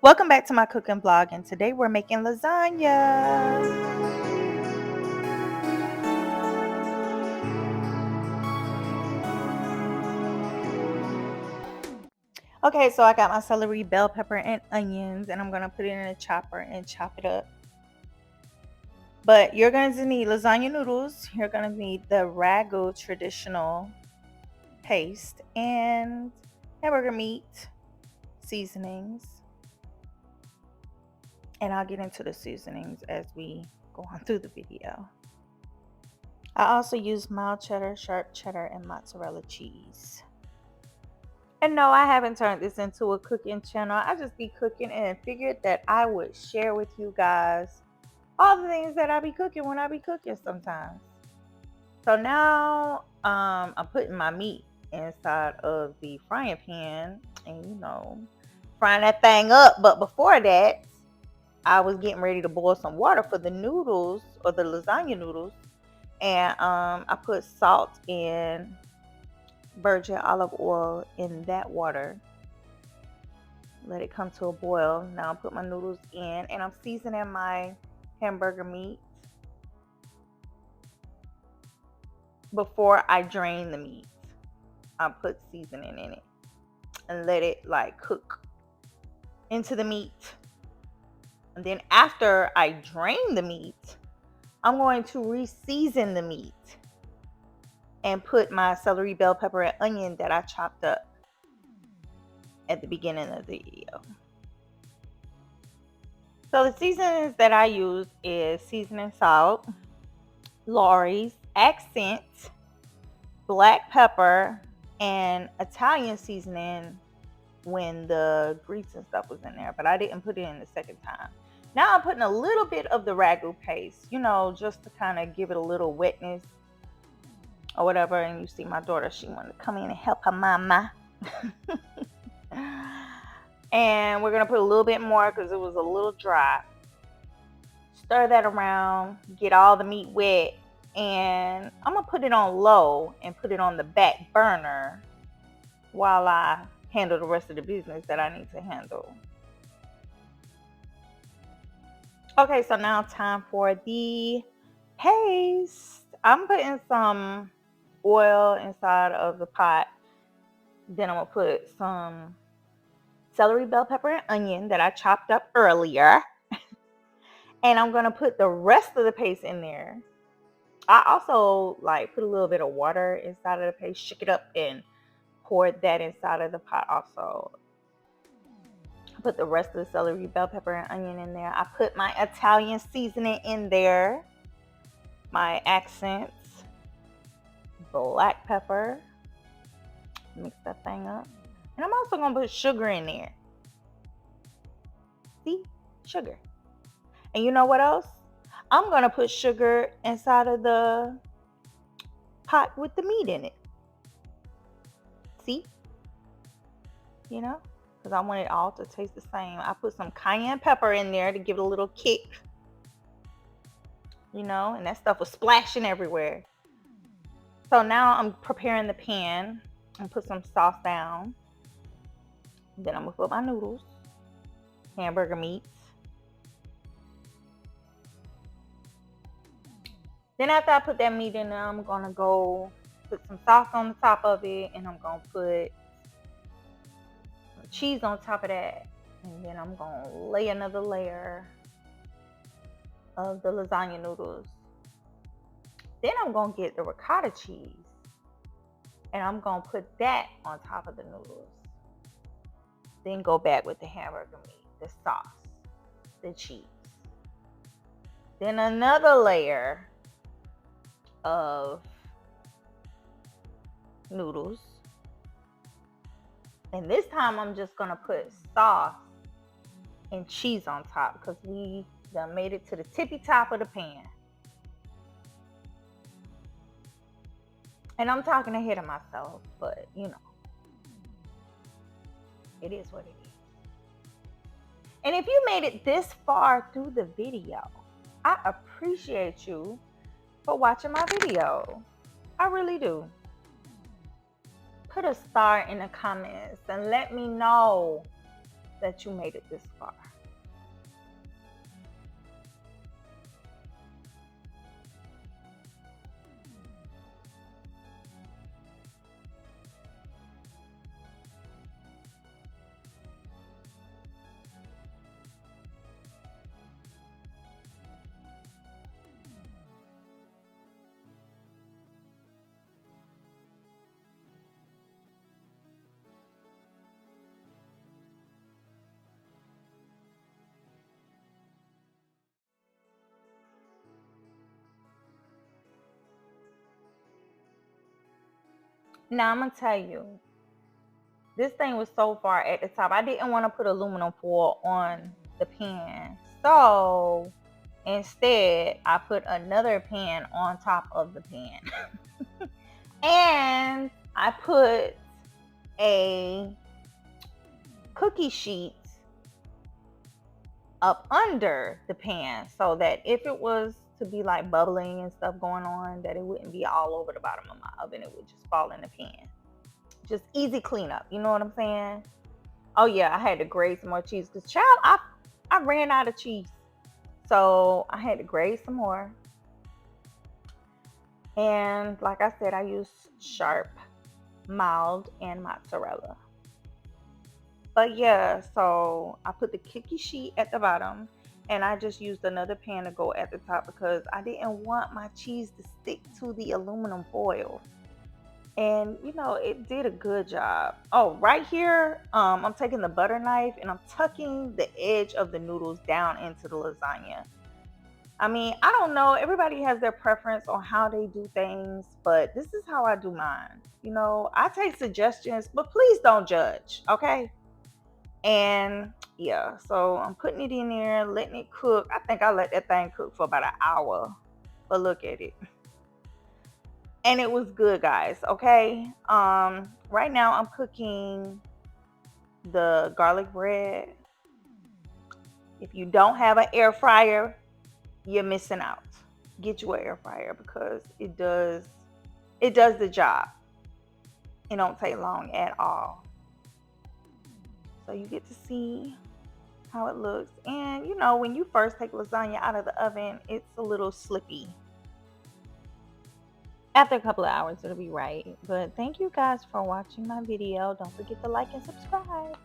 Welcome back to my cooking vlog, and today we're making lasagna. Okay, so I got my celery, bell pepper, and onions, and I'm gonna put it in a chopper and chop it up. But you're going to need lasagna noodles, you're gonna need the Ragu traditional paste, and hamburger meat, seasonings. And I'll get into the seasonings as we go on through the video. I also use mild cheddar, sharp cheddar, and mozzarella cheese. And no, I haven't turned this into a cooking channel. I just be cooking and figured that I would share with you guys all the things that I be cooking when I be cooking sometimes. So now I'm putting my meat inside of the frying pan and frying that thing up. But before that, I was getting ready to boil some water for the noodles or the lasagna noodles. And I put salt and virgin olive oil in that water. Let it come to a boil. Now I put my noodles in and I'm seasoning my hamburger meat before I drain the meat. I put seasoning in it and let it cook into the meat. And then after I drain the meat, I'm going to re-season the meat and put my celery, bell pepper, and onion that I chopped up at the beginning of the video. So the seasonings that I use is seasoning salt, Lawry's, accent, black pepper, and Italian seasoning when the grease and stuff was in there, but I didn't put it in the second time. Now I'm putting a little bit of the Ragu paste, just to kind of give it a little wetness or whatever. And you see my daughter, she wanted to come in and help her mama. And we're going to put a little bit more because it was a little dry. Stir that around, get all the meat wet, and I'm going to put it on low and put it on the back burner while I handle the rest of the business that I need to handle. Okay, so now time for the paste. I'm putting some oil inside of the pot. Then I'm going to put some celery, bell pepper, and onion that I chopped up earlier. And I'm going to put the rest of the paste in there. I also put a little bit of water inside of the paste, shook it up, and poured that inside of the pot also. I put the rest of the celery, bell pepper, and onion in there. I put my Italian seasoning in there, my accents, black pepper. Mix that thing up. And I'm also going to put sugar in there. See? Sugar. And you know what else? I'm going to put sugar inside of the pot with the meat in it. See? Because I want it all to taste the same. I put some cayenne pepper in there to give it a little kick. And that stuff was splashing everywhere. So now I'm preparing the pan and put some sauce down. Then I'm going to put my noodles, hamburger meats. Then after I put that meat in there, I'm going to go put some sauce on the top of it. And I'm going to put some cheese on top of that. And then I'm going to lay another layer of the lasagna noodles. Then I'm going to get the ricotta cheese. And I'm going to put that on top of the noodles. Then go back with the hamburger meat, the sauce, the cheese. Then another layer of noodles. And this time I'm just going to put sauce and cheese on top because we done made it to the tippy top of the pan. And I'm talking ahead of myself, but it is what it is. And if you made it this far through the video, I appreciate you for watching my video. I really do. Put a star in the comments and let me know that you made it this far. Now I'm gonna tell you, this thing was so far at the top. I didn't want to put aluminum foil on the pan. So instead, I put another pan on top of the pan. And I put a cookie sheet up under the pan so that if it was to be like bubbling and stuff going on, that it wouldn't be all over the bottom of my oven. It would just fall in the pan. Just easy cleanup. You know what I'm saying? Oh yeah, I had to grate some more cheese because child, I ran out of cheese, so I had to grate some more. And like I said, I use sharp, mild, and mozzarella. But yeah, so I put the cookie sheet at the bottom, and I just used another pan to go at the top because I didn't want my cheese to stick to the aluminum foil. And you know, it did a good job. Oh, right here, I'm taking the butter knife and I'm tucking the edge of the noodles down into the lasagna. I mean, I don't know, everybody has their preference on how they do things, but this is how I do mine. You know, I take suggestions, but please don't judge, okay? And yeah, so I'm putting it in there, letting it cook. I think I let that thing cook for about an hour, but look at it. And it was good, guys. Okay. Right now I'm cooking the garlic bread. If you don't have an air fryer, you're missing out. Get you an air fryer because it does the job. It don't take long at all. So you get to see how it looks. And you know, when you first take lasagna out of the oven, it's a little slippy. After a couple of hours, it'll be right. But thank you guys for watching my video. Don't forget to like and subscribe.